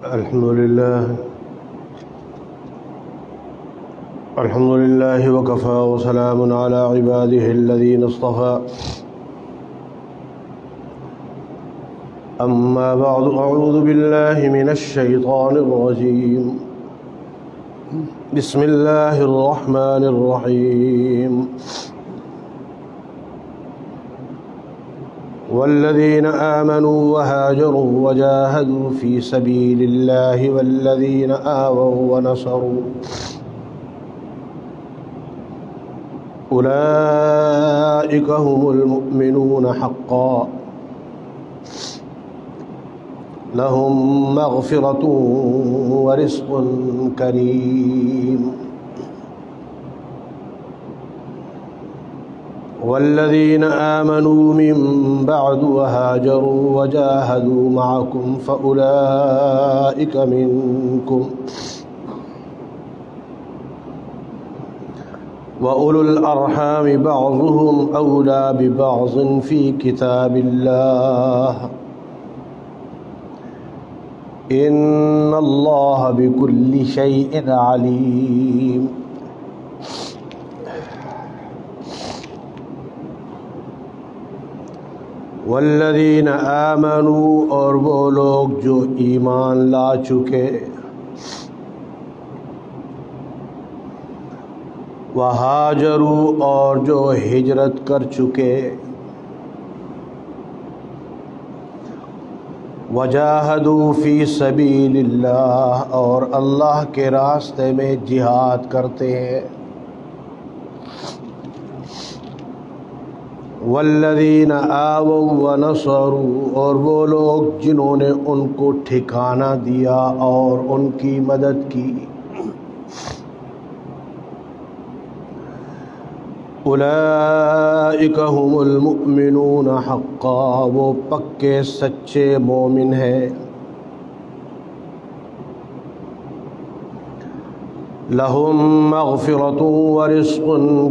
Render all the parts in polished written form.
الحمد لله وكفى وسلام على عباده الذين اصطفى أما بعد أعوذ بالله من الشيطان الرجيم بسم الله الرحمن الرحيم والذين آمنوا وهاجروا وجاهدوا في سبيل الله والذين آووا ونصروا أولئك هم المؤمنون حقا لهم مغفرة ورزق كريم والذين آمنوا من بعد وهاجروا وجاهدوا معكم فأولئك منكم وأولو الأرحام بعضهم أولى ببعض في كتاب الله إن الله بكل شيء عليم والذین آمنوا اور وہ لوگ جو ایمان لا چکے وہاجروا اور جو ہجرت کر چکے وجاہدوا فی سبیل اللہ اور اللہ کے راستے میں جہاد کرتے ہیں والذین آووا ونصروا اور وہ لوگ جنہوں نے ان کو ٹھکانہ دیا اور ان کی مدد کی اولئک هم المؤمنون حقا وہ پکے سچے مومن ہیں لہم مغفرۃ ورزق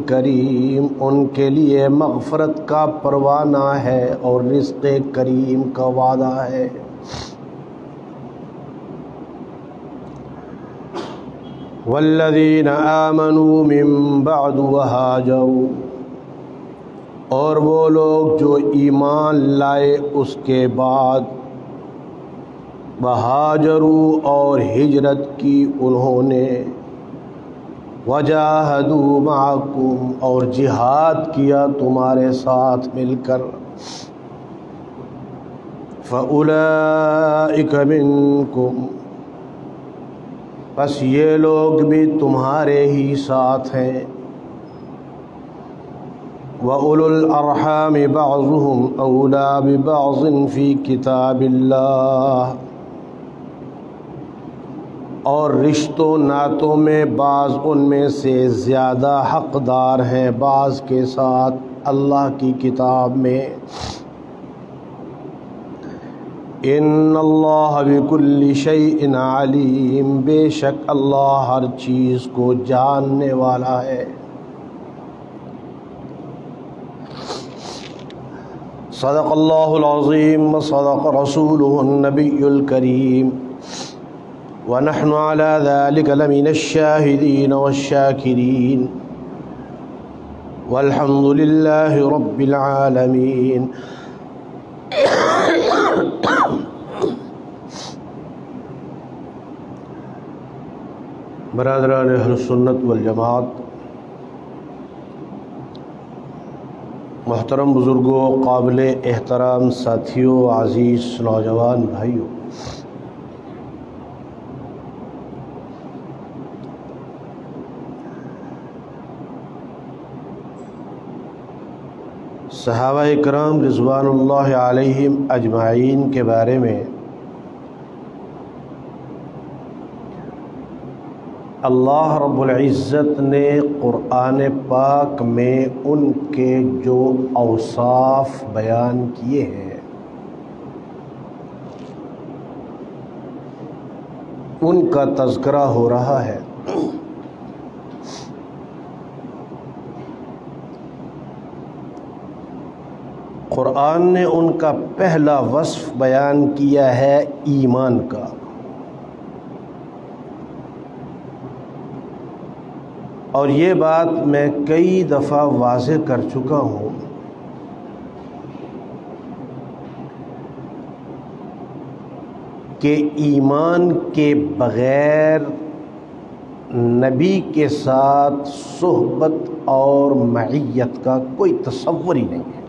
کریم ان کے لیے مغفرت کا پروانہ ہے اور رزق کریم کا وعدہ ہے والذین آمنوا من بعد وہاجروا اور وہ لوگ جو ایمان لائے اس کے بعد وہاجروا اور ہجرت کی انہوں نے وجاہدوا معکم اور جہاد کیا تمہارے ساتھ مل کر فأولئک منکم بس یہ لوگ بھی تمہارے ہی ساتھ ہیں وَأُولُو الْأَرْحَامِ بَعْضُهُمْ أَوْلَى بِبَعْضٍ فِي كِتَابِ اللَّهِ اور رشتوں ناتوں میں بعض ان میں سے زیادہ حقدار ہیں بعض کے ساتھ اللہ کی کتاب میں ان اللہ بکل شیء علیم بے شک اللہ ہر چیز کو جاننے والا ہے صدق اللہ العظیم وصدق رسولہ النبی الکریم ونحن على ذلك لمن الشاهدين والشاكرين والحمد لله رب العالمين برادران اہل سنت والجماعت محترم بزرگوں قابل احترام ساتھیوں عزیز نوجوان بھائیوں صحابہ کرام رضوان اللہ علیہم اجمعین کے بارے میں اللہ رب العزت نے قرآن پاک میں ان کے جو اوصاف بیان کیے ہیں ان کا تذکرہ ہو رہا ہے قرآن نے ان کا پہلا وصف بیان کیا ہے ایمان کا، اور یہ بات میں کئی دفعہ واضح کر چکا ہوں کہ ایمان کے بغیر نبی کے ساتھ صحبت اور معیت کا کوئی تصور ہی نہیں ہے۔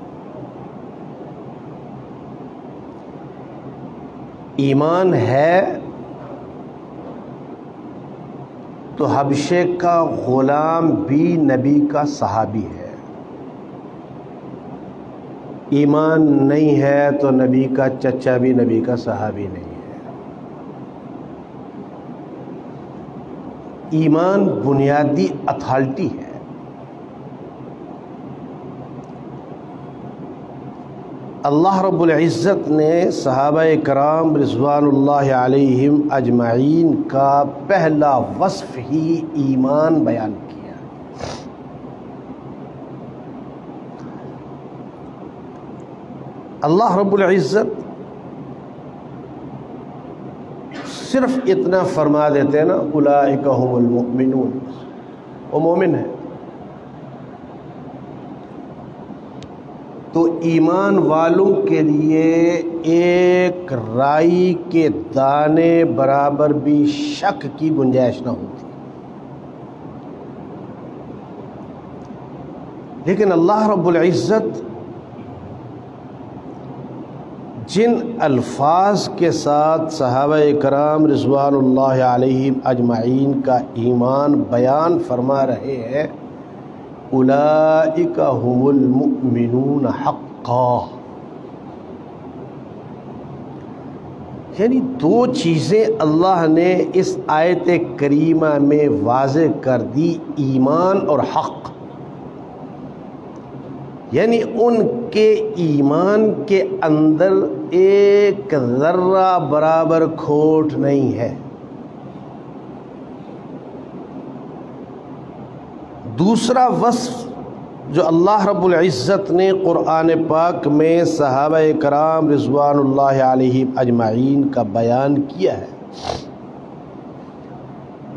ایمان ہے تو حبشے کا غلام بھی نبی کا صحابی ہے، ایمان نہیں ہے تو نبی کا چچا بھی نبی کا صحابی نہیں ہے۔ ایمان بنیادی اتھارٹی ہے۔ اللہ رب العزت نے صحابہ کرام رضوان اللہ علیہم اجمعین کا پہلا وصف ہی ایمان بیان کیا۔ اللہ رب العزت صرف اتنا فرما دیتے ہیں نا، اولئک هم المؤمنون، وہ مومن ہے۔ تو ایمان والوں کے لیے ایک رائی کے دانے برابر بھی شک کی گنجائش نہ ہوتی، لیکن اللہ رب العزت جن الفاظ کے ساتھ صحابہ کرام رضوان اللہ علیہم اجمعین کا ایمان بیان فرما رہے ہیں، اولئک هم المؤمنون حقا، یعنی دو چیزیں اللہ نے اس آیت کریمہ میں واضح کر دی، ایمان اور حق، یعنی ان کے ایمان کے اندر ایک ذرہ برابر کھوٹ نہیں ہے۔ دوسرا وصف جو اللہ رب العزت نے قرآن پاک میں صحابہ کرام رضوان اللہ علیہم اجمعین کا بیان کیا ہے،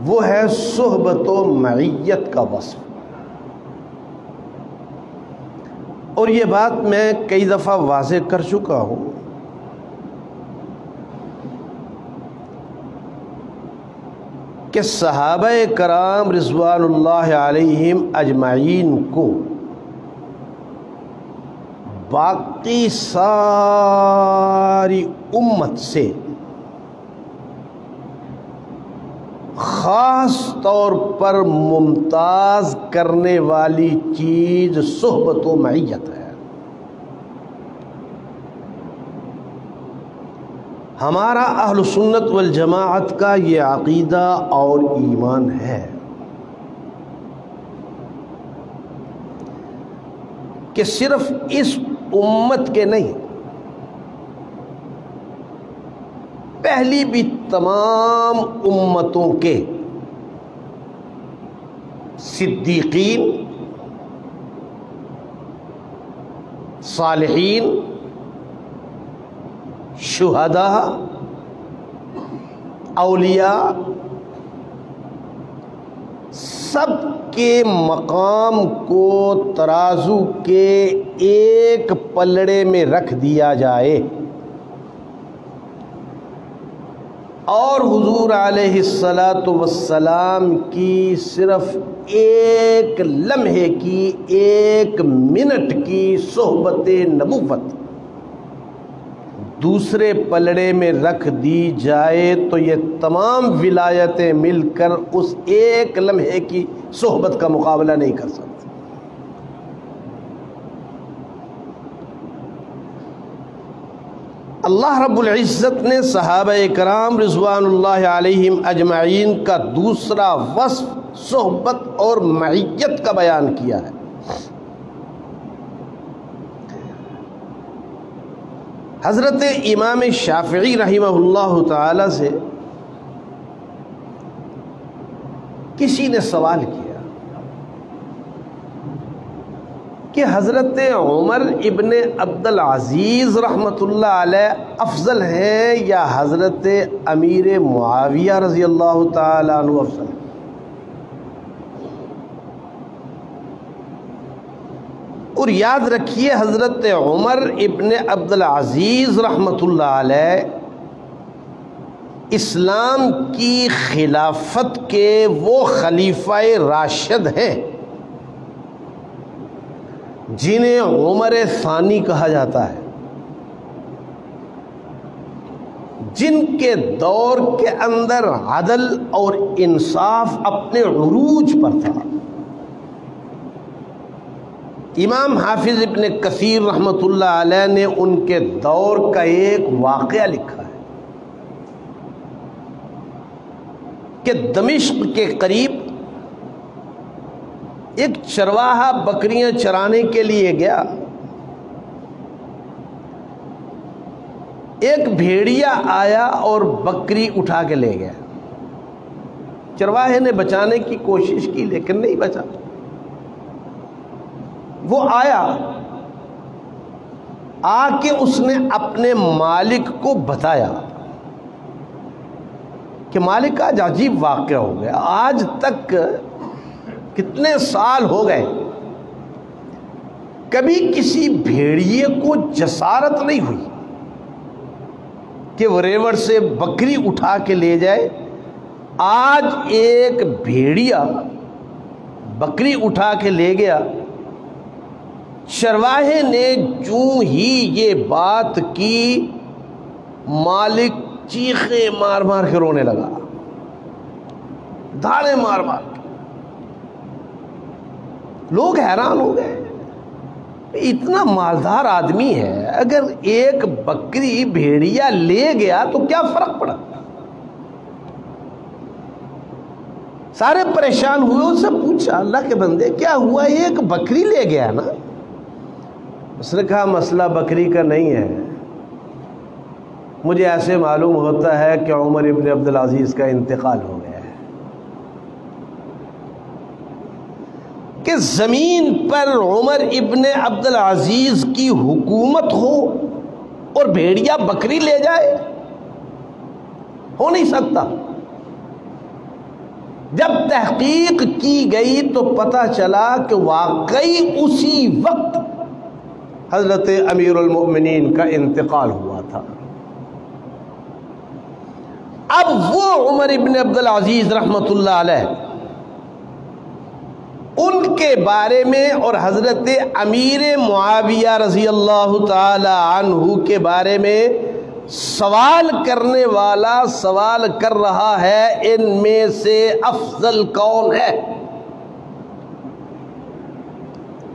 وہ ہے صحبت و معیت کا وصف۔ اور یہ بات میں کئی دفعہ واضح کر چکا ہوں کہ صحابہ کرام رضوان اللہ علیہم اجمعین کو باقی ساری امت سے خاص طور پر ممتاز کرنے والی چیز صحبت و معیت ہے۔ ہمارا اہل سنت والجماعت کا یہ عقیدہ اور ایمان ہے کہ صرف اس امت کے نہیں، پہلی بھی تمام امتوں کے صدیقین، صالحین، شہداء، اولیاء، سب کے مقام کو ترازو کے ایک پلڑے میں رکھ دیا جائے اور حضور علیہ الصلاۃ والسلام کی صرف ایک لمحے کی، ایک منٹ کی صحبت نبوت دوسرے پلڑے میں رکھ دی جائے تو یہ تمام ولایتیں مل کر اس ایک لمحے کی صحبت کا مقابلہ نہیں کر سکتی۔ اللہ رب العزت نے صحابہ کرام رضوان اللہ علیہم اجمعین کا دوسرا وصف صحبت اور معیت کا بیان کیا ہے۔ حضرت امام شافعی رحمہ اللہ تعالی سے کسی نے سوال کیا کہ حضرت عمر ابن عبد العزیز رحمۃ اللہ علیہ افضل ہیں یا حضرت امیر معاویہ رضی اللہ تعالیٰ عنہ افضل ہیں؟ اور یاد رکھیے حضرت عمر ابن عبدالعزیز رحمۃ اللہ علیہ اسلام کی خلافت کے وہ خلیفہ راشد ہیں جنہیں عمر ثانی کہا جاتا ہے، جن کے دور کے اندر عدل اور انصاف اپنے عروج پر تھا۔ امام حافظ ابن کثیر رحمۃ اللہ علیہ نے ان کے دور کا ایک واقعہ لکھا ہے کہ دمشق کے قریب ایک چرواہا بکریاں چرانے کے لیے گیا، ایک بھیڑیا آیا اور بکری اٹھا کے لے گیا۔ چرواہے نے بچانے کی کوشش کی لیکن نہیں بچا۔ وہ آیا، آ کے اس نے اپنے مالک کو بتایا کہ مالک آج عجیب واقعہ ہو گیا، آج تک کتنے سال ہو گئے کبھی کسی بھیڑیے کو جسارت نہیں ہوئی کہ وہ ریوڑ سے بکری اٹھا کے لے جائے۔ آج ایک بھیڑیا بکری اٹھا کے لے گیا۔ چرواہے نے جو ہی یہ بات کی، مالک چیخے مار مار کے رونے لگا، دھاڑے مار مار کے۔ لوگ حیران ہو گئے، اتنا مالدار آدمی ہے، اگر ایک بکری بھیڑیا لے گیا تو کیا فرق پڑا؟ سارے پریشان ہوئے، ان سے پوچھا اللہ کے بندے کیا ہوا، ایک بکری لے گیا نا؟ اس نے کہا مسئلہ بکری کا نہیں ہے، مجھے ایسے معلوم ہوتا ہے کہ عمر ابن عبدالعزیز کا انتقال ہو گیا ہے، کہ زمین پر عمر ابن عبدالعزیز کی حکومت ہو اور بھیڑیا بکری لے جائے، ہو نہیں سکتا۔ جب تحقیق کی گئی تو پتہ چلا کہ واقعی اسی وقت حضرت امیر المؤمنین کا انتقال ہوا تھا۔ اب وہ عمر ابن عبدالعزیز رحمۃ اللہ علیہ، ان کے بارے میں اور حضرت امیر معاویہ رضی اللہ تعالی عنہ کے بارے میں سوال کرنے والا سوال کر رہا ہے، ان میں سے افضل کون ہے،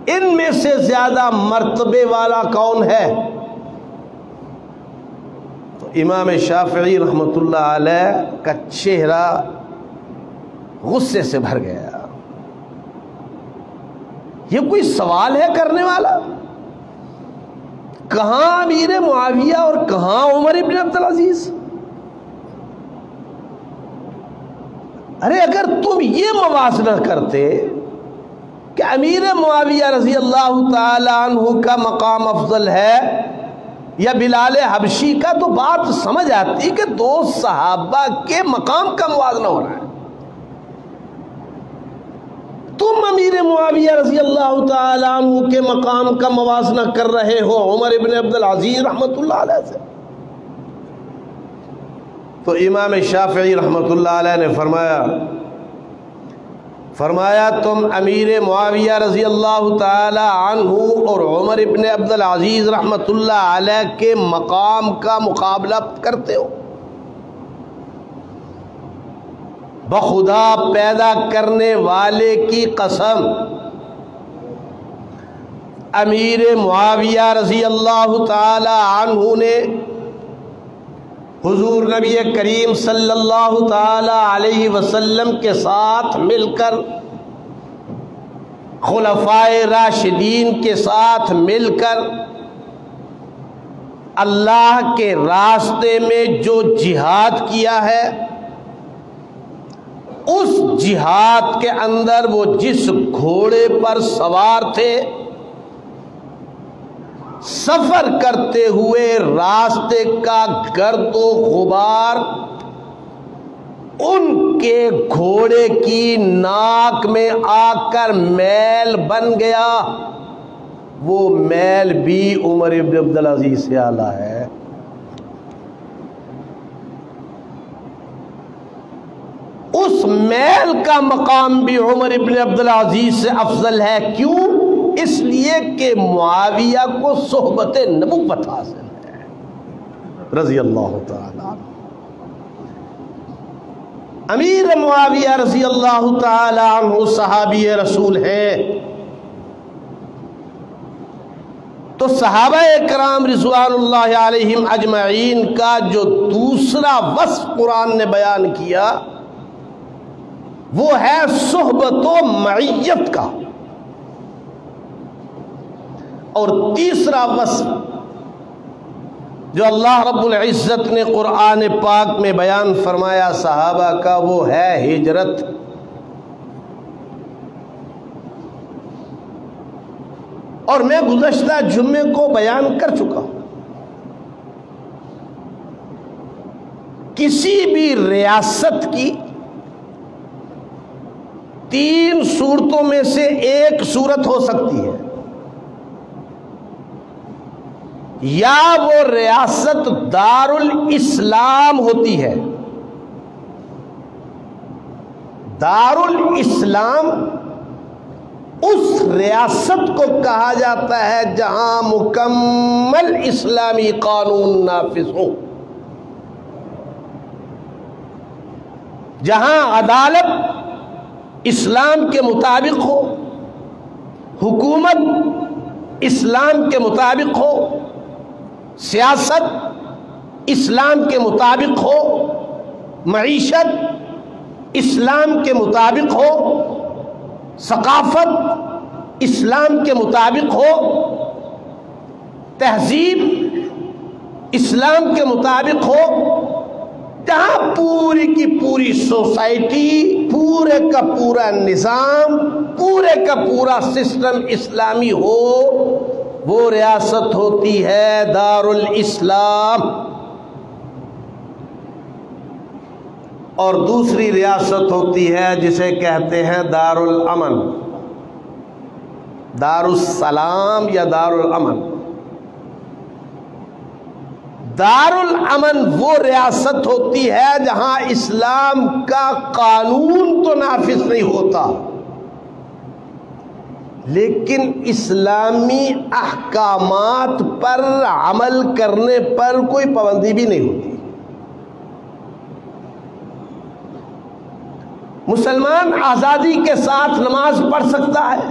ان میں سے زیادہ مرتبے والا کون ہے؟ تو امام شافعی رحمۃ اللہ علیہ کا چہرہ غصے سے بھر گیا۔ یہ کوئی سوال ہے کرنے والا؟ کہاں امیر معاویہ اور کہاں عمر ابن عبدالعزیز؟ ارے اگر تم یہ موازنہ کرتے کہ امیر معاویہ رضی اللہ تعالی عنہ کا مقام افضل ہے یا بلال حبشی کا، تو بات سمجھ آتی کہ دو صحابہ کے مقام کا موازنہ ہو رہا ہے۔ تم امیر معاویہ رضی اللہ تعالی عنہ کے مقام کا موازنہ کر رہے ہو عمر ابن عبدالعزیز رحمۃ اللہ علیہ سے۔ تو امام شافعی رحمۃ اللہ علیہ نے فرمایا تم امیر معاویہ رضی اللہ تعالی عنہ اور عمر ابن عبدالعزیز رحمۃ اللہ علیہ کے مقام کا مقابلہ کرتے ہو؟ بخدا پیدا کرنے والے کی قسم، امیر معاویہ رضی اللہ تعالی عنہ نے حضور نبی کریم صلی اللہ تعالی علیہ وسلم کے ساتھ مل کر، خلفائے راشدین کے ساتھ مل کر اللہ کے راستے میں جو جہاد کیا ہے، اس جہاد کے اندر وہ جس گھوڑے پر سوار تھے، سفر کرتے ہوئے راستے کا گرد و غبار ان کے گھوڑے کی ناک میں آ کر میل بن گیا، وہ میل بھی عمر ابن عبدالعزیز سے اعلیٰ ہے. اس میل کا مقام بھی عمر ابن عبدالعزیز سے افضل ہے. کیوں؟ اس لیے کہ معاویہ کو صحبت نبوت حاصل ہے رضی اللہ تعالی عنہ. امیر معاویہ رضی اللہ تعالی عنہ صحابی رسول ہیں. تو صحابہ کرام رضوان اللہ علیہم اجمعین کا جو دوسرا وصف قرآن نے بیان کیا وہ ہے صحبت و معیت کا. اور تیسرا وصف جو اللہ رب العزت نے قرآن پاک میں بیان فرمایا صحابہ کا وہ ہے ہجرت. اور میں گزشتہ جمعے کو بیان کر چکا ہوں، کسی بھی ریاست کی 3 صورتوں میں سے ایک صورت ہو سکتی ہے. یا وہ ریاست دار الاسلام ہوتی ہے. دار الاسلام اس ریاست کو کہا جاتا ہے جہاں مکمل اسلامی قانون نافذ ہو، جہاں عدالت اسلام کے مطابق ہو، حکومت اسلام کے مطابق ہو، سیاست اسلام کے مطابق ہو، معیشت اسلام کے مطابق ہو، ثقافت اسلام کے مطابق ہو، تہذیب اسلام کے مطابق ہو، جہاں پوری کی پوری سوسائٹی، پورے کا پورا نظام، پورے کا پورا سسٹم اسلامی ہو، وہ ریاست ہوتی ہے دار الاسلام. اور دوسری ریاست ہوتی ہے جسے کہتے ہیں دار الامن، دار السلام یا دار الامن. دار الامن وہ ریاست ہوتی ہے جہاں اسلام کا قانون تو نافذ نہیں ہوتا لیکن اسلامی احکامات پر عمل کرنے پر کوئی پابندی بھی نہیں ہوتی. مسلمان آزادی کے ساتھ نماز پڑھ سکتا ہے،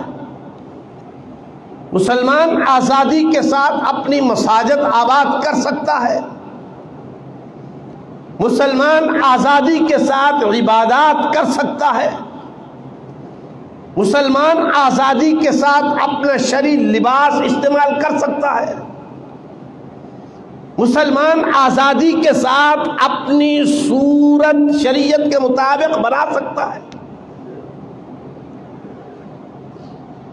مسلمان آزادی کے ساتھ اپنی مساجد آباد کر سکتا ہے، مسلمان آزادی کے ساتھ عبادات کر سکتا ہے، مسلمان آزادی کے ساتھ اپنا شرعی لباس استعمال کر سکتا ہے، مسلمان آزادی کے ساتھ اپنی صورت شریعت کے مطابق بنا سکتا ہے.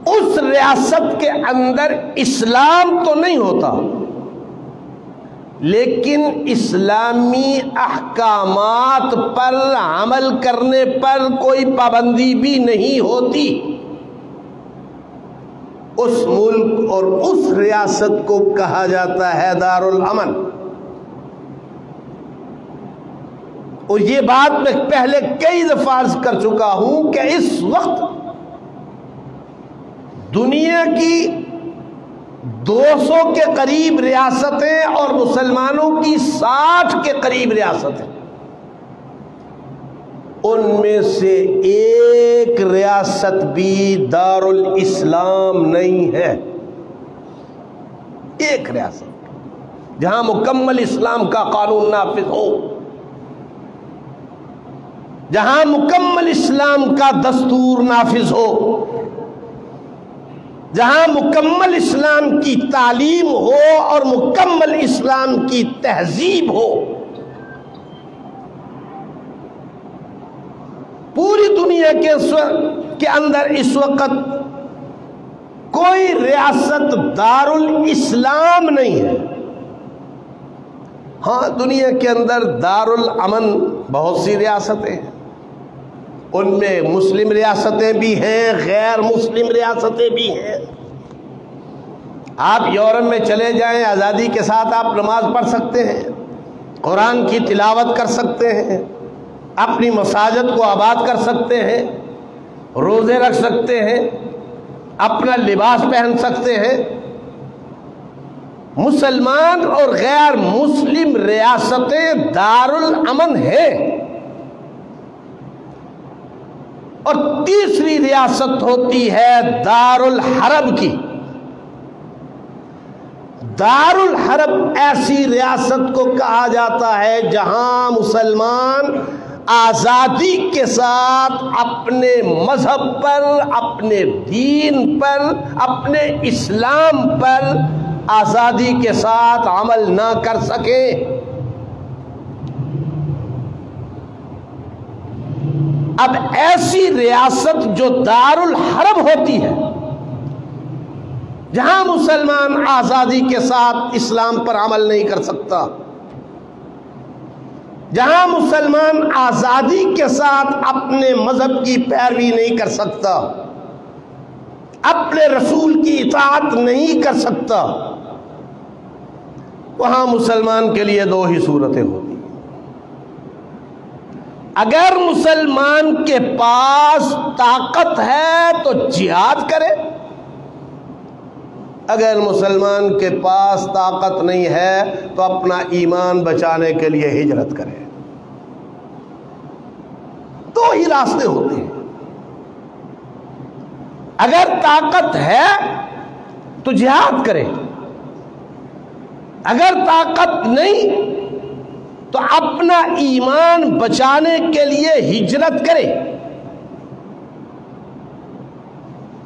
اس ریاست کے اندر اسلام تو نہیں ہوتا لیکن اسلامی احکامات پر عمل کرنے پر کوئی پابندی بھی نہیں ہوتی. اس ملک اور اس ریاست کو کہا جاتا ہے دار الامن. اور یہ بات میں پہلے کئی دفعہ عرض کر چکا ہوں کہ اس وقت دنیا کی 200 کے قریب ریاستیں اور مسلمانوں کی 60 کے قریب ریاستیں، ان میں سے ایک ریاست بھی دار الاسلام نہیں ہے. ایک ریاست جہاں مکمل اسلام کا قانون نافذ ہو، جہاں مکمل اسلام کا دستور نافذ ہو، جہاں مکمل اسلام کی تعلیم ہو اور مکمل اسلام کی تہذیب ہو. پوری دنیا کے اندر اس وقت کوئی ریاست دار الاسلام نہیں ہے. ہاں دنیا کے اندر دار الامن بہت سی ریاستیں ہیں، ان میں مسلم ریاستیں بھی ہیں، غیر مسلم ریاستیں بھی ہیں. آپ یورپ میں چلے جائیں، آزادی کے ساتھ آپ نماز پڑھ سکتے ہیں، قرآن کی تلاوت کر سکتے ہیں، اپنی مساجد کو آباد کر سکتے ہیں، روزے رکھ سکتے ہیں، اپنا لباس پہن سکتے ہیں۔ مسلمان اور غیر مسلم ریاستیں دارالامن ہیں، اور تیسری ریاست ہوتی ہے دارالحرب کی۔ دارالحرب ایسی ریاست کو کہا جاتا ہے جہاں مسلمان آزادی کے ساتھ اپنے مذہب پر، اپنے دین پر، اپنے اسلام پر آزادی کے ساتھ عمل نہ کر سکے۔ اب ایسی ریاست جو دارالحرب ہوتی ہے، جہاں مسلمان آزادی کے ساتھ اسلام پر عمل نہیں کر سکتا، جہاں مسلمان آزادی کے ساتھ اپنے مذہب کی پیروی نہیں کر سکتا، اپنے رسول کی اطاعت نہیں کر سکتا، وہاں مسلمان کے لیے دو ہی صورتیں ہوتی ہیں۔ اگر مسلمان کے پاس طاقت ہے تو جہاد کرے، اگر مسلمان کے پاس طاقت نہیں ہے تو اپنا ایمان بچانے کے لیے ہجرت کرے۔ دو ہی راستے ہوتے ہیں۔ اگر طاقت ہے تو جہاد کرے، اگر طاقت نہیں تو اپنا ایمان بچانے کے لیے ہجرت کرے۔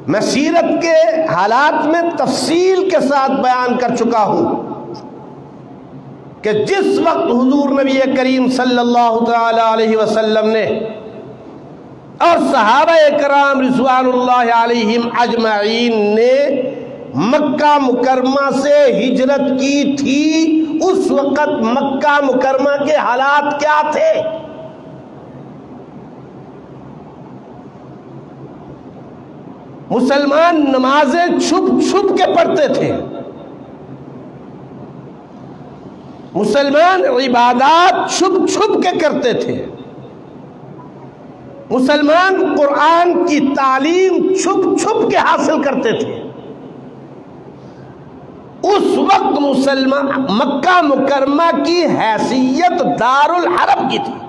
میں سیرت کے حالات میں تفصیل کے ساتھ بیان کر چکا ہوں کہ جس وقت حضور نبی کریم صلی اللہ تعالی علیہ وسلم نے اور صحابہ کرام رضوان اللہ علیہم اجمعین نے مکہ مکرمہ سے ہجرت کی تھی، اس وقت مکہ مکرمہ کے حالات کیا تھے؟ مسلمان نمازیں چھپ چھپ کے پڑھتے تھے، مسلمان عبادات چھپ چھپ کے کرتے تھے، مسلمان قرآن کی تعلیم چھپ چھپ کے حاصل کرتے تھے۔ اس وقت مسلمان مکہ مکرمہ کی حیثیت دارالحرب کی تھی۔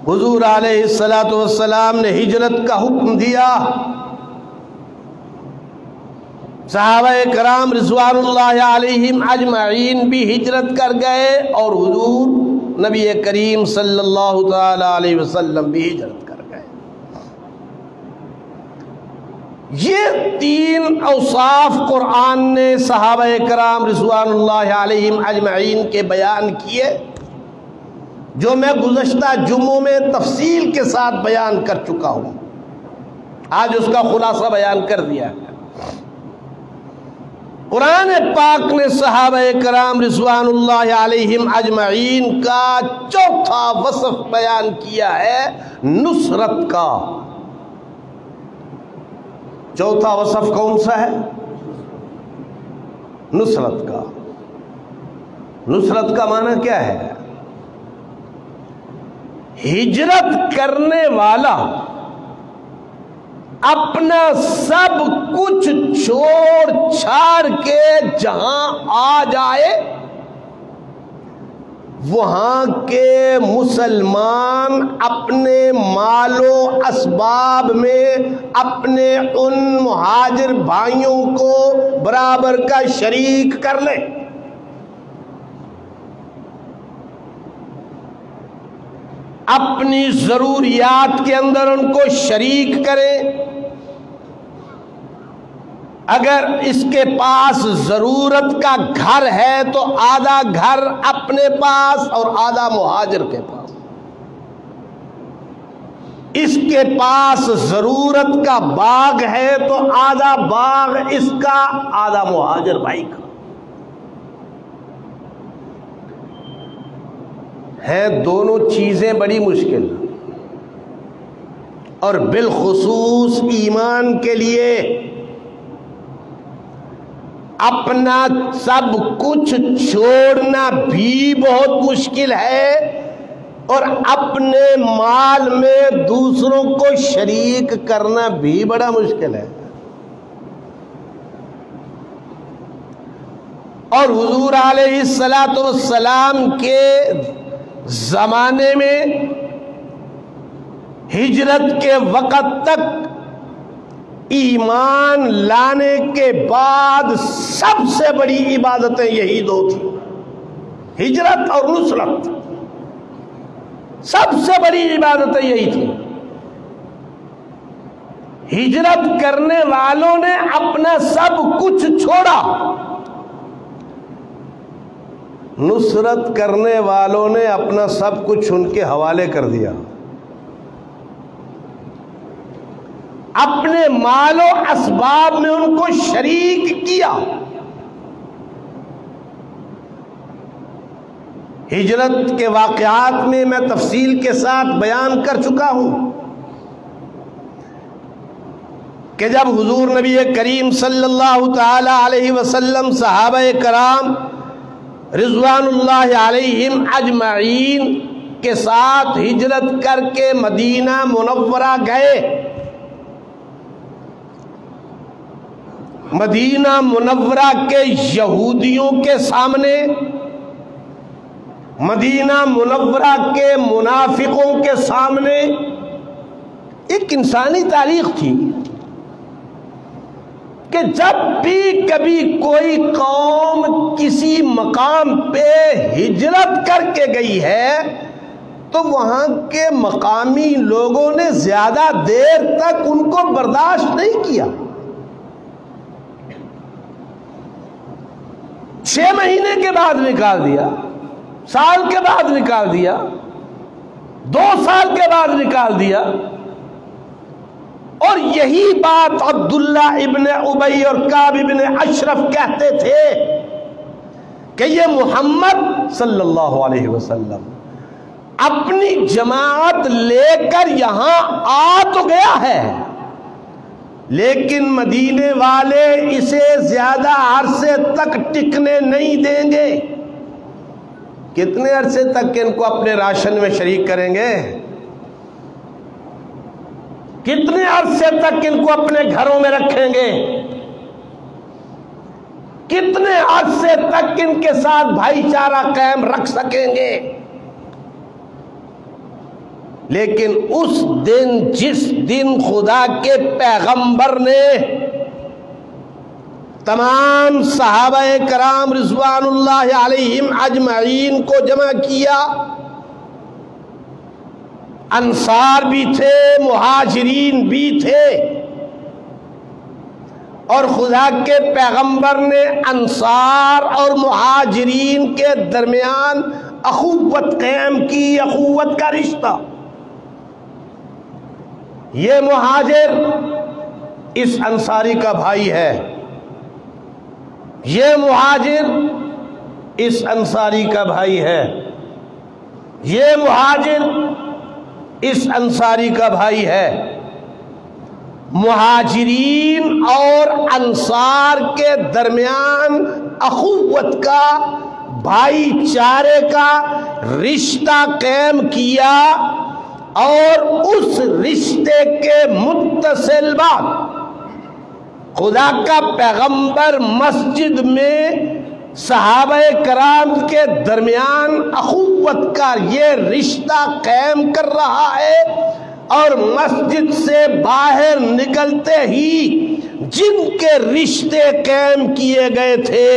حضور علیہ الصلوۃ والسلام نے ہجرت کا حکم دیا، صحابہ کرام رضوان اللہ علیہم اجمعین بھی ہجرت کر گئے، اور حضور نبی کریم صلی اللہ تعالی علیہ وسلم بھی ہجرت کر گئے۔ یہ تین اوصاف قرآن نے صحابہ کرام رضوان اللہ علیہم اجمعین کے بیان کیے، جو میں گزشتہ جمعوں میں تفصیل کے ساتھ بیان کر چکا ہوں، آج اس کا خلاصہ بیان کر دیا ہے۔ قرآن پاک نے صحابہ کرام رضوان اللہ علیہم اجمعین کا چوتھا وصف بیان کیا ہے، نصرت کا۔ چوتھا وصف کون سا ہے؟ نصرت کا۔ نصرت کا معنی کیا ہے؟ ہجرت کرنے والا اپنا سب کچھ چھوڑ چھاڑ کے جہاں آ جائے، وہاں کے مسلمان اپنے مال و اسباب میں اپنے ان مہاجر بھائیوں کو برابر کا شریک کر لے، اپنی ضروریات کے اندر ان کو شریک کریں۔ اگر اس کے پاس ضرورت کا گھر ہے تو آدھا گھر اپنے پاس اور آدھا مہاجر کے پاس، اس کے پاس ضرورت کا باغ ہے تو آدھا باغ اس کا، آدھا مہاجر بھائی کا ہے۔ دونوں چیزیں بڑی مشکل، اور بالخصوص ایمان کے لیے اپنا سب کچھ چھوڑنا بھی بہت مشکل ہے، اور اپنے مال میں دوسروں کو شریک کرنا بھی بڑا مشکل ہے۔ اور حضور علیہ الصلوۃ والسلام کے زمانے میں ہجرت کے وقت تک ایمان لانے کے بعد سب سے بڑی عبادتیں یہی دو تھیں، ہجرت اور نصرت۔ سب سے بڑی عبادتیں یہی تھیں۔ ہجرت کرنے والوں نے اپنا سب کچھ چھوڑا، نصرت کرنے والوں نے اپنا سب کچھ ان کے حوالے کر دیا، اپنے مال و اسباب میں ان کو شریک کیا۔ ہجرت کے واقعات میں میں تفصیل کے ساتھ بیان کر چکا ہوں کہ جب حضور نبی کریم صلی اللہ تعالی علیہ وسلم صحابہ کرام رضوان اللہ علیہم اجمعین کے ساتھ ہجرت کر کے مدینہ منورہ گئے، مدینہ منورہ کے یہودیوں کے سامنے، مدینہ منورہ کے منافقوں کے سامنے ایک انسانی تاریخ تھی کہ جب بھی کبھی کوئی قوم کسی مقام پہ ہجرت کر کے گئی ہے تو وہاں کے مقامی لوگوں نے زیادہ دیر تک ان کو برداشت نہیں کیا۔ 6 مہینے کے بعد نکال دیا، سال کے بعد نکال دیا، 2 سال کے بعد نکال دیا۔ اور یہی بات عبداللہ ابن ابی اور کعب ابن اشرف کہتے تھے کہ یہ محمد صلی اللہ علیہ وسلم اپنی جماعت لے کر یہاں آ تو گیا ہے، لیکن مدینے والے اسے زیادہ عرصے تک ٹکنے نہیں دیں گے۔ کتنے عرصے تک ان کو اپنے راشن میں شریک کریں گے؟ کتنے عرصے تک ان کو اپنے گھروں میں رکھیں گے؟ کتنے عرصے تک ان کے ساتھ بھائی چارہ قائم رکھ سکیں گے؟ لیکن اس دن، جس دن خدا کے پیغمبر نے تمام صحابہ کرام رضوان اللہ علیہم اجمعین کو جمع کیا، انصار بھی تھے، مہاجرین بھی تھے، اور خدا کے پیغمبر نے انصار اور مہاجرین کے درمیان اخوت قائم کی، اخوت کا رشتہ۔ یہ مہاجر اس انصاری کا بھائی ہے، یہ مہاجر اس انصاری کا بھائی ہے، یہ مہاجر اس انصاری کا بھائی ہے۔ مہاجرین اور انصار کے درمیان اخوت کا، بھائی چارے کا رشتہ قائم کیا، اور اس رشتے کے متصل بعد خدا کا پیغمبر مسجد میں صحابہ کرام کے درمیان اخوت کا یہ رشتہ قائم کر رہا ہے، اور مسجد سے باہر نکلتے ہی جن کے رشتے قائم کیے گئے تھے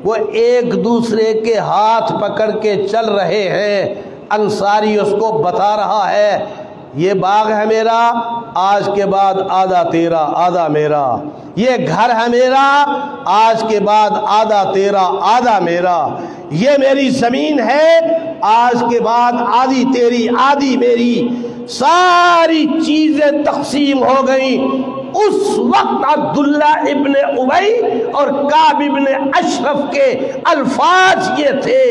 وہ ایک دوسرے کے ہاتھ پکڑ کے چل رہے ہیں۔ انصاری اس کو بتا رہا ہے یہ باغ ہے میرا، آج کے بعد آدھا تیرا آدھا میرا، یہ گھر ہے میرا، آج کے بعد آدھا تیرا آدھا میرا، یہ میری زمین ہے، آج کے بعد آدھی تیری آدھی میری، ساری چیزیں تقسیم ہو گئیں۔ اس وقت عبداللہ ابن ابی اور کعب ابن اشرف کے الفاظ یہ تھے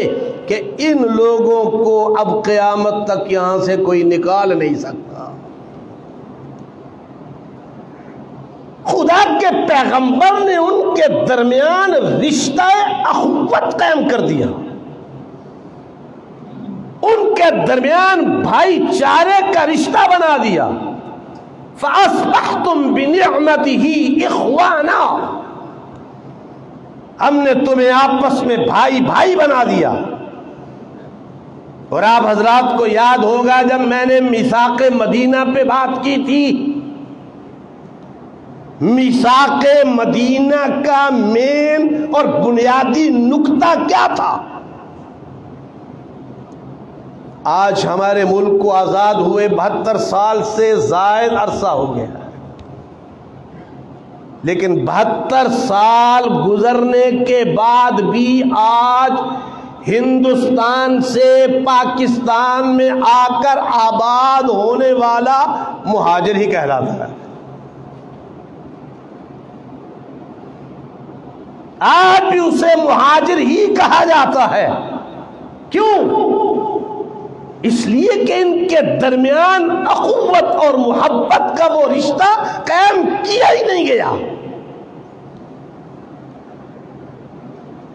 کہ ان لوگوں کو اب قیامت تک یہاں سے کوئی نکال نہیں سکتا۔ خدا کے پیغمبر نے ان کے درمیان رشتہ اخوت قائم کر دیا، ان کے درمیان بھائی چارے کا رشتہ بنا دیا۔ فَأَصْبَحْتُمْ بِنِعْمَتِهِ إِخْوَانًا، ہم نے تمہیں آپس میں بھائی بھائی بنا دیا۔ اور آپ حضرات کو یاد ہوگا جب میں نے میثاق مدینہ پہ بات کی تھی، میثاق مدینہ کا مین اور بنیادی نقطہ کیا تھا؟ آج ہمارے ملک کو آزاد ہوئے 72 سال سے زائد عرصہ ہو گیا، لیکن 72 سال گزرنے کے بعد بھی آج ہندوستان سے پاکستان میں آ کر آباد ہونے والا مہاجر ہی کہلاتا ہے۔ آج بھی اسے مہاجر ہی کہا جاتا ہے۔ کیوں؟ اس لیے کہ ان کے درمیان اخوت اور محبت کا وہ رشتہ قائم کیا ہی نہیں گیا۔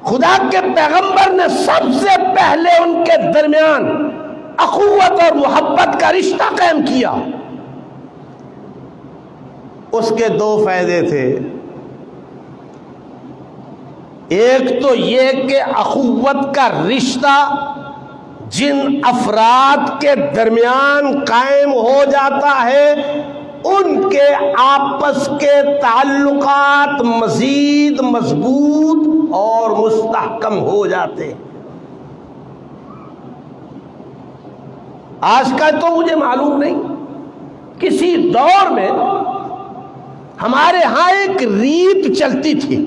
خدا کے پیغمبر نے سب سے پہلے ان کے درمیان اخوت اور محبت کا رشتہ قائم کیا۔ اس کے 2 فائدے تھے۔ ایک تو یہ کہ اخوت کا رشتہ جن افراد کے درمیان قائم ہو جاتا ہے ان کے آپس کے تعلقات مزید مضبوط اور مستحکم ہو جاتے۔ آج کا تو مجھے معلوم نہیں، کسی دور میں ہمارے ہاں ایک ریت چلتی تھی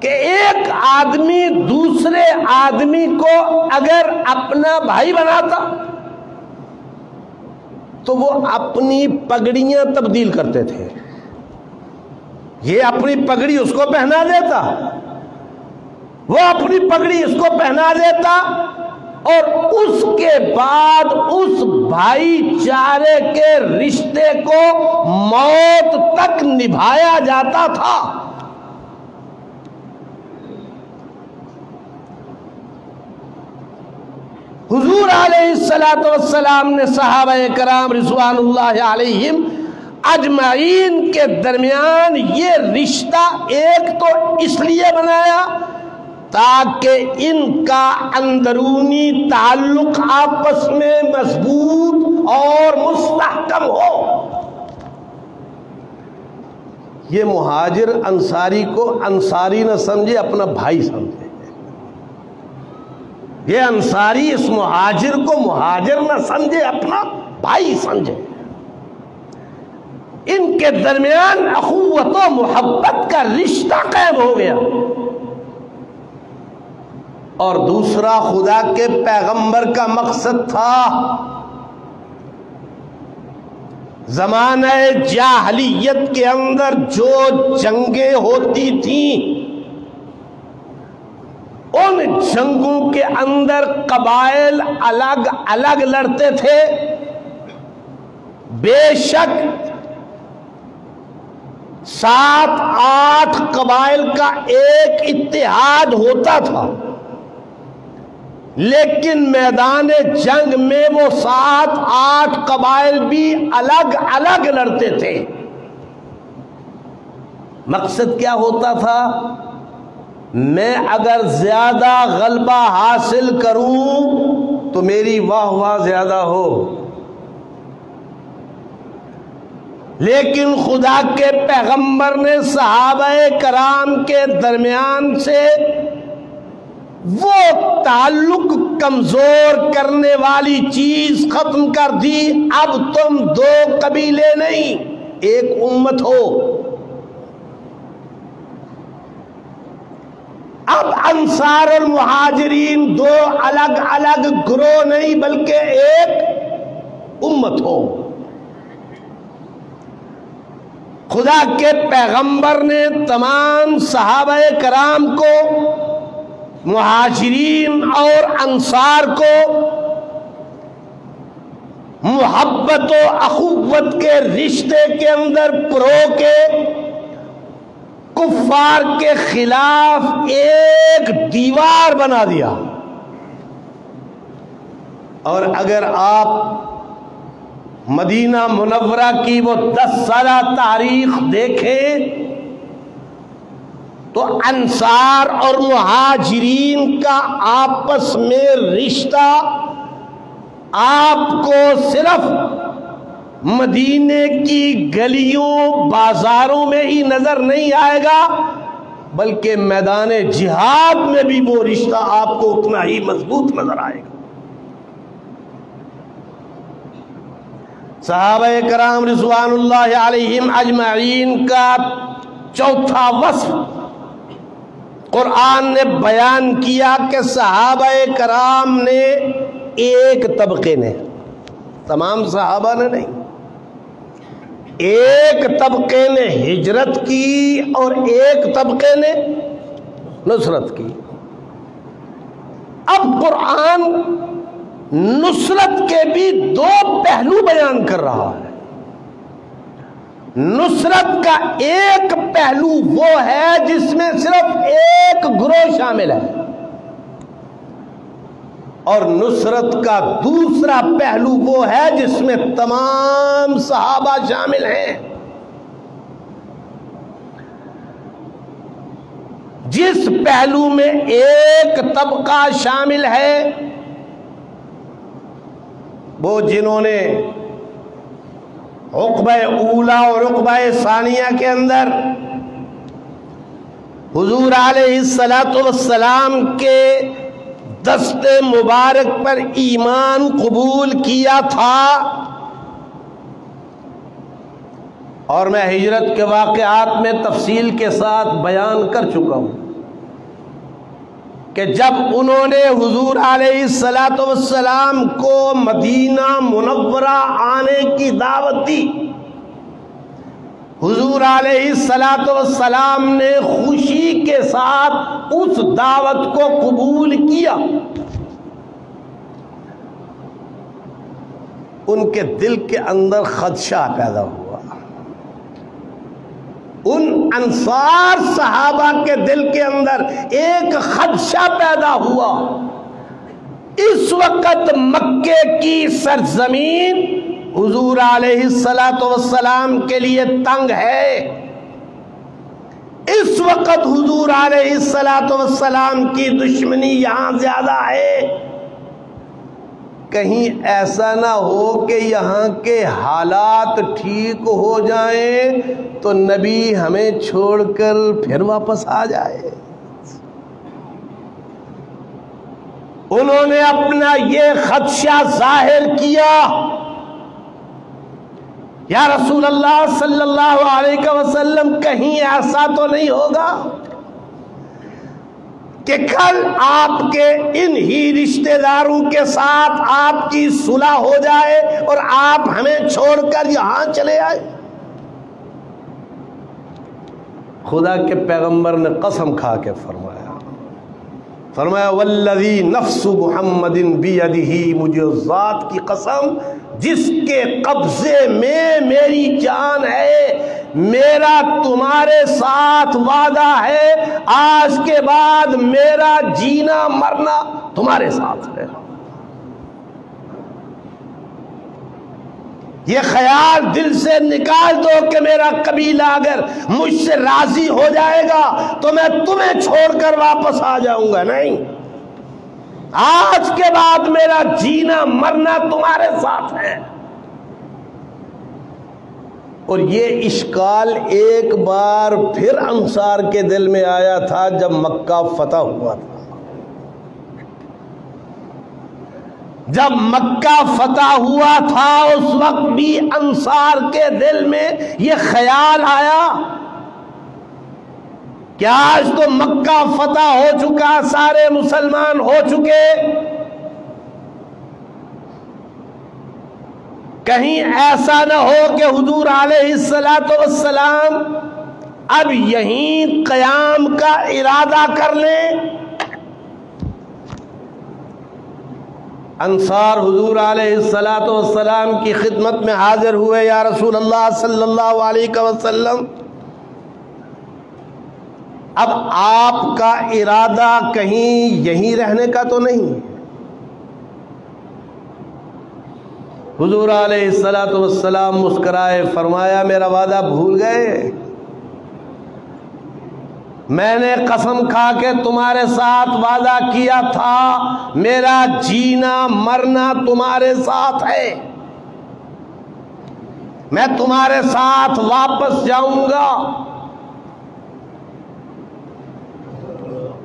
کہ ایک آدمی دوسرے آدمی کو اگر اپنا بھائی بناتا تو وہ اپنی پگڑیاں تبدیل کرتے تھے۔ یہ اپنی پگڑی اس کو پہنا دیتا، وہ اپنی پگڑی اس کو پہنا دیتا، اور اس کے بعد اس بھائی چارے کے رشتے کو موت تک نبھایا جاتا تھا۔ حضور علیہ السلام نے صحابہ کرام رضوان اللہ علیہم اجمعین کے درمیان یہ رشتہ ایک تو اس لیے بنایا تاکہ ان کا اندرونی تعلق آپس میں مضبوط اور مستحکم ہو۔ یہ مہاجر انصاری کو انصاری نہ سمجھے، اپنا بھائی سمجھے۔ یہ انصاری اس مہاجر کو مہاجر نہ سمجھے، اپنا بھائی سمجھے۔ ان کے درمیان اخوت و محبت کا رشتہ قائم ہو گیا۔ اور دوسرا، خدا کے پیغمبر کا مقصد تھا زمانہ جاہلیت کے اندر جو جنگیں ہوتی تھیں ان جنگوں کے اندر قبائل الگ الگ لڑتے تھے، بے شک 7-8 قبائل کا ایک اتحاد ہوتا تھا، لیکن میدان جنگ میں وہ 7-8 قبائل بھی الگ الگ لڑتے تھے۔ مقصد کیا ہوتا تھا؟ میں اگر زیادہ غلبہ حاصل کروں تو میری واہ واہ زیادہ ہو، لیکن خدا کے پیغمبر نے صحابہ کرام کے درمیان سے وہ تعلق کمزور کرنے والی چیز ختم کر دی۔ اب تم 2 قبیلے نہیں، ایک امت ہو۔ اب انصار اور مہاجرین 2 الگ الگ گروہ نہیں بلکہ ایک امت ہو۔ خدا کے پیغمبر نے تمام صحابہ کرام کو، مہاجرین اور انصار کو محبت و اخوت کے رشتے کے اندر پرو کے کفار کے خلاف ایک دیوار بنا دیا. اور اگر آپ مدینہ منورہ کی وہ 10 سالہ تاریخ دیکھیں تو انصار اور مہاجرین کا آپس میں رشتہ آپ کو صرف مدینے کی گلیوں بازاروں میں ہی نظر نہیں آئے گا، بلکہ میدان جہاد میں بھی وہ رشتہ آپ کو اتنا ہی مضبوط نظر آئے گا. صحابہ کرام رضوان اللہ علیہم اجمعین کا چوتھا وصف قرآن نے بیان کیا کہ صحابہ کرام نے ایک طبقے نے، تمام صحابہ نے نہیں، ایک طبقے نے ہجرت کی اور ایک طبقے نے نصرت کی. اب قرآن نصرت کے بھی 2 پہلو بیان کر رہا ہے. نصرت کا ایک پہلو وہ ہے جس میں صرف ایک گروہ شامل ہے، اور نصرت کا دوسرا پہلو وہ ہے جس میں تمام صحابہ شامل ہیں. جس پہلو میں ایک طبقہ شامل ہے وہ جنہوں نے عقبہ اولا اور عقبہ ثانیہ کے اندر حضور علیہ السلام کے دست مبارک پر ایمان قبول کیا تھا. اور میں ہجرت کے واقعات میں تفصیل کے ساتھ بیان کر چکا ہوں کہ جب انہوں نے حضور علیہ السلام کو مدینہ منورہ آنے کی دعوت دی، حضور علیہ السلام نے خوشی کے ساتھ اس دعوت کو قبول کیا. ان کے دل کے اندر خدشہ پیدا ہوا، ان انصار صحابہ کے دل کے اندر ایک خدشہ پیدا ہوا. اس وقت مکے کی سرزمین حضور علیہ السلام کے لیے تنگ ہے. اس وقت حضور علیہ السلام کی دشمنی یہاں زیادہ ہے. کہیں ایسا نہ ہو کہ یہاں کے حالات ٹھیک ہو جائیں تو نبی ہمیں چھوڑ کر پھر واپس آ جائے. انہوں نے اپنا یہ خدشہ ظاہر کیا، یا رسول اللہ صلی اللہ علیہ وسلم کہیں ایسا تو نہیں ہوگا کہ کل آپ کے ان ہی رشتہ داروں کے ساتھ آپ کی صلح ہو جائے اور آپ ہمیں چھوڑ کر یہاں چلے آئے. خدا کے پیغمبر نے قسم کھا کے فرمایا والذی نفس محمد بیدہ، مجھے ذات کی قسم جس کے قبضے میں میری جان ہے، میرا تمہارے ساتھ وعدہ ہے، آج کے بعد میرا جینا مرنا تمہارے ساتھ ہے. یہ خیال دل سے نکال دو کہ میرا قبیلہ اگر مجھ سے راضی ہو جائے گا تو میں تمہیں چھوڑ کر واپس آ جاؤں گا. نہیں، آج کے بعد میرا جینا مرنا تمہارے ساتھ ہے. اور یہ اشکال ایک بار پھر انصار کے دل میں آیا تھا جب مکہ فتح ہوا تھا. جب مکہ فتح ہوا تھا اس وقت بھی انصار کے دل میں یہ خیال آیا کہ آج تو مکہ فتح ہو چکا، سارے مسلمان ہو چکے، کہیں ایسا نہ ہو کہ حضور علیہ السلام اب یہیں قیام کا ارادہ کر لیں. انصار حضور علیہ الصلوۃ والسلام کی خدمت میں حاضر ہوئے، یا رسول اللہ صلی اللہ علیہ وسلم، اب آپ کا ارادہ کہیں یہیں رہنے کا تو نہیں؟ حضور علیہ الصلوۃ والسلام مسکرائے، فرمایا میرا وعدہ بھول گئے؟ میں نے قسم کھا کے تمہارے ساتھ وعدہ کیا تھا، میرا جینا مرنا تمہارے ساتھ ہے، میں تمہارے ساتھ واپس جاؤں گا۔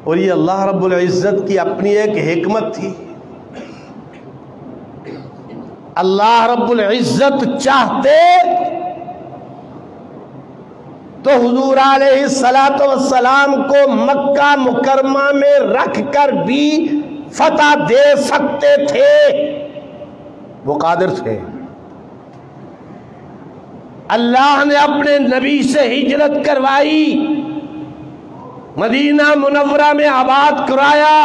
اور یہ اللہ رب العزت کی اپنی ایک حکمت تھی۔ اللہ رب العزت چاہتے تو حضور علیہ الصلوۃ والسلام کو مکہ مکرمہ میں رکھ کر بھی فتح دے سکتے تھے، وہ قادر تھے۔ اللہ نے اپنے نبی سے ہجرت کروائی، مدینہ منورہ میں آباد کرایا،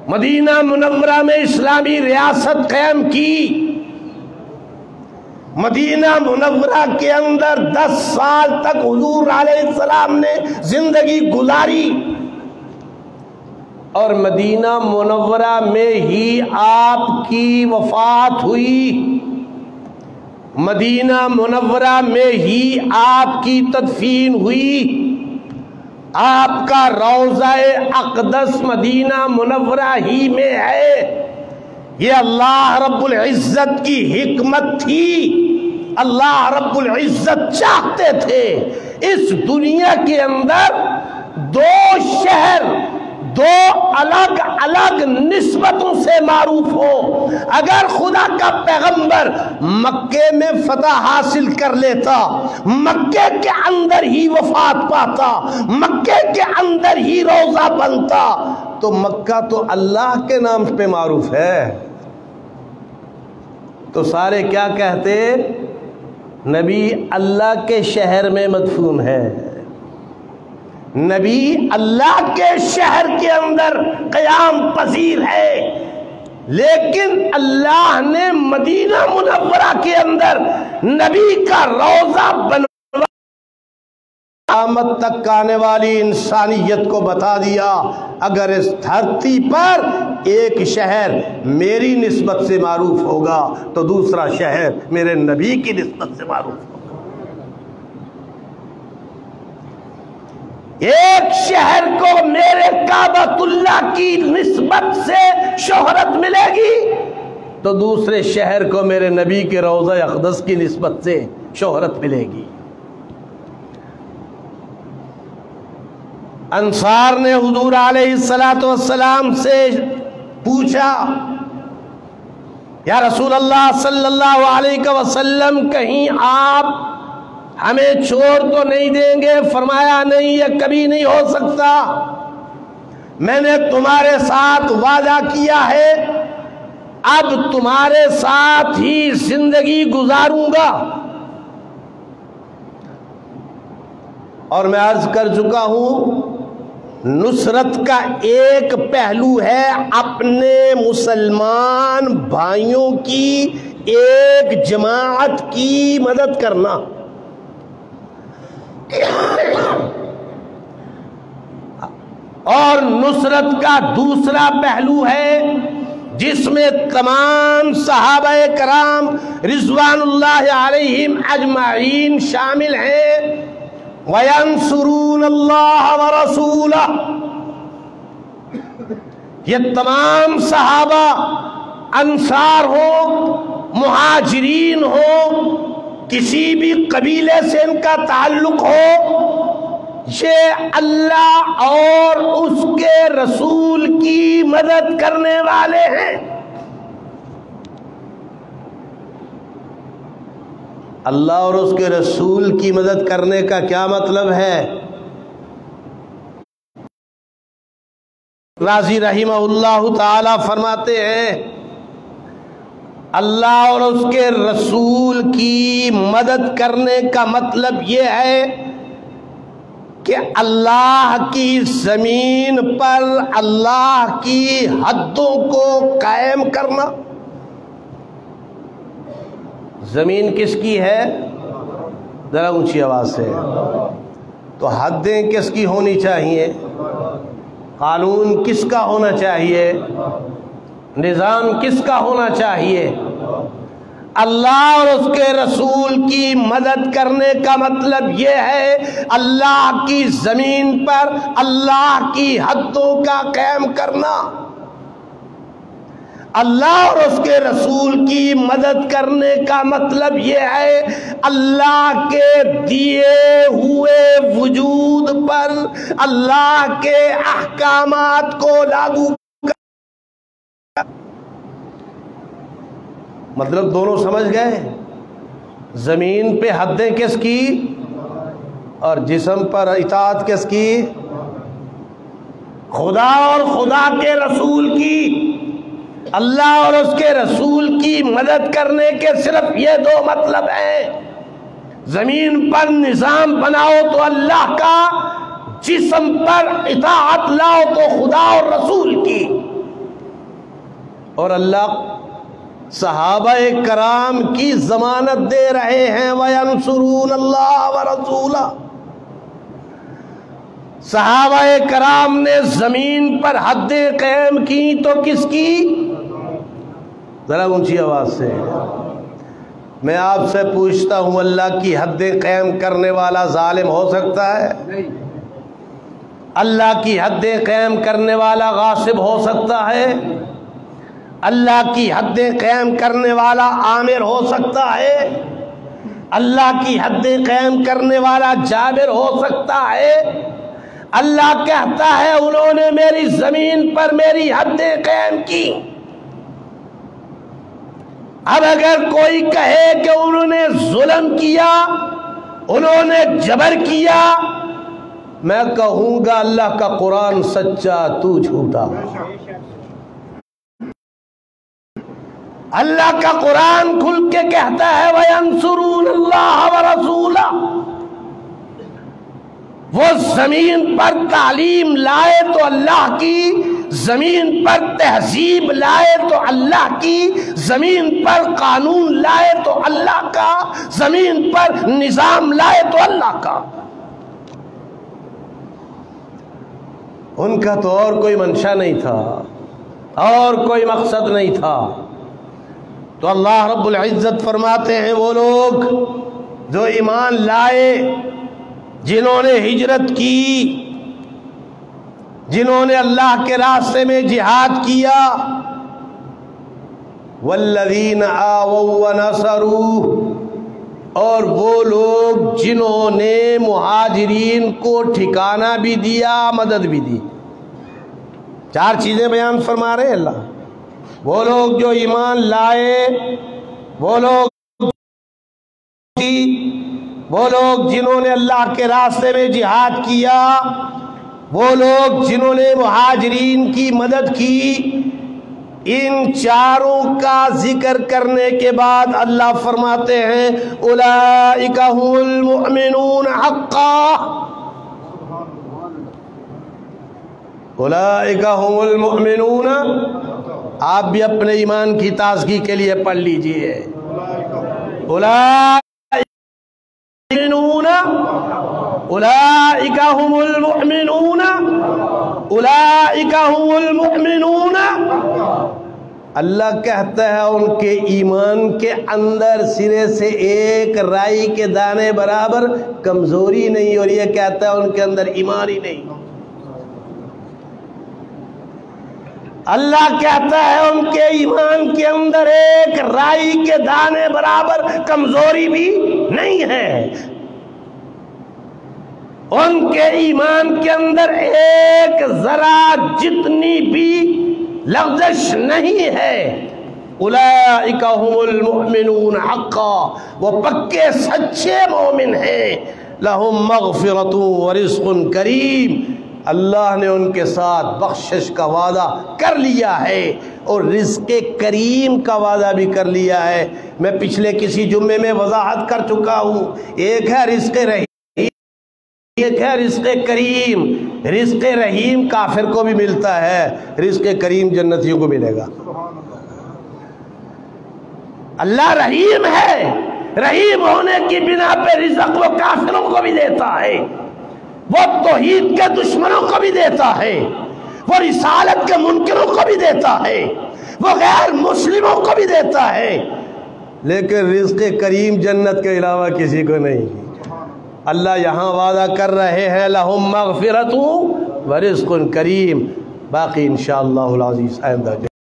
مدینہ منورہ میں اسلامی ریاست قائم کی، مدینہ منورہ کے اندر 10 سال تک حضور علیہ السلام نے زندگی گزاری، اور مدینہ منورہ میں ہی آپ کی وفات ہوئی، مدینہ منورہ میں ہی آپ کی تدفین ہوئی۔ آپ کا روضہ اقدس مدینہ منورہ ہی میں ہے۔ یہ اللہ رب العزت کی حکمت تھی۔ اللہ رب العزت چاہتے تھے اس دنیا کے اندر دو شہر دو الگ الگ نسبتوں سے معروف ہو۔ اگر خدا کا پیغمبر مکے میں فتح حاصل کر لیتا، مکے کے اندر ہی وفات پاتا، مکے کے اندر ہی روضہ بنتا، تو مکہ تو اللہ کے نام پہ معروف ہے، تو سارے کیا کہتے؟ نبی اللہ کے شہر میں مدفون ہے، نبی اللہ کے شہر کے اندر قیام پذیر ہے، لیکن اللہ نے مدینہ منورہ کے اندر نبی کا روضہ بنوا قیامت تک آنے والی انسانیت کو بتا دیا، اگر اس دھرتی پر ایک شہر میری نسبت سے معروف ہوگا تو دوسرا شہر میرے نبی کی نسبت سے معروف ہوگا۔ ایک شہر کو میرے کعبۃ اللہ کی نسبت سے شہرت ملے گی تو دوسرے شہر کو میرے نبی کے روضہ اقدس کی نسبت سے شہرت ملے گی۔ انصار نے حضور علیہ الصلوۃ والسلام سے پوچھا، یا رسول اللہ صلی اللہ علیہ وسلم، کہیں آپ ہمیں چھوڑ تو نہیں دیں گے؟ فرمایا نہیں، یہ کبھی نہیں ہو سکتا، میں نے تمہارے ساتھ وعدہ کیا ہے، اب تمہارے ساتھ ہی زندگی گزاروں گا۔ اور میں عرض کر چکا ہوں، نصرت کا ایک پہلو ہے اپنے مسلمان بھائیوں کی ایک جماعت کی مدد کرنا، اور نصرت کا دوسرا پہلو ہے جس میں تمام صحابہ کرام رضوان اللہ علیہم اجمعین شامل ہیں۔ وَيَنْصُرُونَ اللَّهَ وَرَسُولَهُ، یہ تمام صحابہ، انصار ہو، مہاجرین ہو، کسی بھی قبیلے سے ان کا تعلق ہو، یہ اللہ اور اس کے رسول کی مدد کرنے والے ہیں۔ اللہ اور اس کے رسول کی مدد کرنے کا کیا مطلب ہے؟ رازی رحمہ اللہ تعالی فرماتے ہیں، اللہ اور اس کے رسول کی مدد کرنے کا مطلب یہ ہے کہ اللہ کی زمین پر اللہ کی حدوں کو قائم کرنا. زمین کس کی ہے؟ ذرا اونچی آواز سے. تو حدیں کس کی ہونی چاہیے؟ قانون کس کا ہونا چاہیے؟ نظام کس کا ہونا چاہیے؟ اللہ اور اس کے رسول کی مدد کرنے کا مطلب یہ ہے اللہ کی زمین پر اللہ کی حدوں کا قائم کرنا. اللہ اور اس کے رسول کی مدد کرنے کا مطلب یہ ہے اللہ کے دیے ہوئے وجود پر اللہ کے احکامات کو لاگو کرنا. مطلب دونوں سمجھ گئے؟ زمین پہ حدیں کس کی اور جسم پر اطاعت کس کی؟ خدا اور خدا کے رسول کی. اللہ اور اس کے رسول کی مدد کرنے کے صرف یہ دو مطلب ہیں. زمین پر نظام بناؤ تو اللہ کا، جسم پر اطاعت لاؤ تو خدا اور رسول کی. اور اللہ صحابہ کرام کی ضمانت دے رہے ہیں وَيَنْصُرُونَ اللَّهَ وَرَسُولَهُ. صحابہ کرام نے زمین پر حدیں قائم کی تو کس کی؟ ذرا اونچی آواز سے. میں آپ سے پوچھتا ہوں اللہ کی حدیں قائم کرنے والا ظالم ہو سکتا ہے؟ اللہ کی حدیں قائم کرنے والا غاصب ہو سکتا ہے؟ اللہ کی حدیں قائم کرنے والا عامر ہو سکتا ہے؟ اللہ کی حدیں قائم کرنے والا جابر ہو سکتا ہے؟ اللہ کہتا ہے انہوں نے میری زمین پر میری حدیں قائم کی. اب اگر کوئی کہے کہ انہوں نے ظلم کیا، انہوں نے جبر کیا، میں کہوں گا اللہ کا قرآن سچا تو جھوٹا. اللہ کا قرآن کھل کے کہتا ہے وَيَنْصُرُونَ اللَّهَ وَرَسُولَهُ. وہ زمین پر تعلیم لائے تو اللہ کی، زمین پر تہذیب لائے تو اللہ کی، زمین پر قانون لائے تو اللہ کا، زمین پر نظام لائے تو اللہ کا. ان کا تو اور کوئی منشا نہیں تھا، اور کوئی مقصد نہیں تھا. تو اللہ رب العزت فرماتے ہیں وہ لوگ جو ایمان لائے، جنہوں نے ہجرت کی، جنہوں نے اللہ کے راستے میں جہاد کیا، والذین آووا ونصروا، اور وہ لوگ جنہوں نے مہاجرین کو ٹھکانہ بھی دیا، مدد بھی دی. 4 چیزیں بیان فرما رہے ہیں اللہ. وہ لوگ جو ایمان لائے، وہ لوگ جنہوں نے اللہ کے راستے میں جہاد کیا، وہ لوگ جنہوں نے مہاجرین کی مدد کی. ان چاروں کا ذکر کرنے کے بعد اللہ فرماتے ہیں اولئک هم المؤمنون حقا. اولئک هم المؤمنون. آپ بھی اپنے ایمان کی تازگی کے لیے پڑھ لیجئے. اولئک هم المؤمنون، اولئک هم المؤمنون. اللہ کہتا ہے ان کے ایمان کے اندر سرے سے ایک رائی کے دانے برابر کمزوری نہیں، اور یہ کہتا ہے ان کے اندر ایمان ہی نہیں. اللہ کہتا ہے ان کے ایمان کے اندر ایک رائی کے دانے برابر کمزوری بھی نہیں ہے. ان کے ایمان کے اندر ایک ذرا جتنی بھی لغزش نہیں ہے. اولئک هم المؤمنون حقا. وہ پکے سچے مومن ہیں. لہم مغفرۃ ورزق کریم. اللہ نے ان کے ساتھ بخشش کا وعدہ کر لیا ہے اور رزق کریم کا وعدہ بھی کر لیا ہے. میں پچھلے کسی جمعے میں وضاحت کر چکا ہوں. ایک ہے رزق رحیم، ایک ہے رزق کریم، رزق رحیم کافر کو بھی ملتا ہے، رزق کریم جنتیوں کو ملے گا۔ اللہ رحیم ہے، رحیم ہونے کی بنا پہ رزق وہ کافروں کو بھی دیتا ہے، وہ توحید کے دشمنوں کو بھی دیتا ہے، وہ رسالت کے منکروں کو بھی دیتا ہے، وہ غیر مسلموں کو بھی دیتا ہے، لیکن رزق کریم جنت کے علاوہ کسی کو نہیں۔ اللہ یہاں وعدہ کر رہے ہیں لہم مغفرۃ ورزق کریم، باقی انشاءاللہ العزیز آئندہ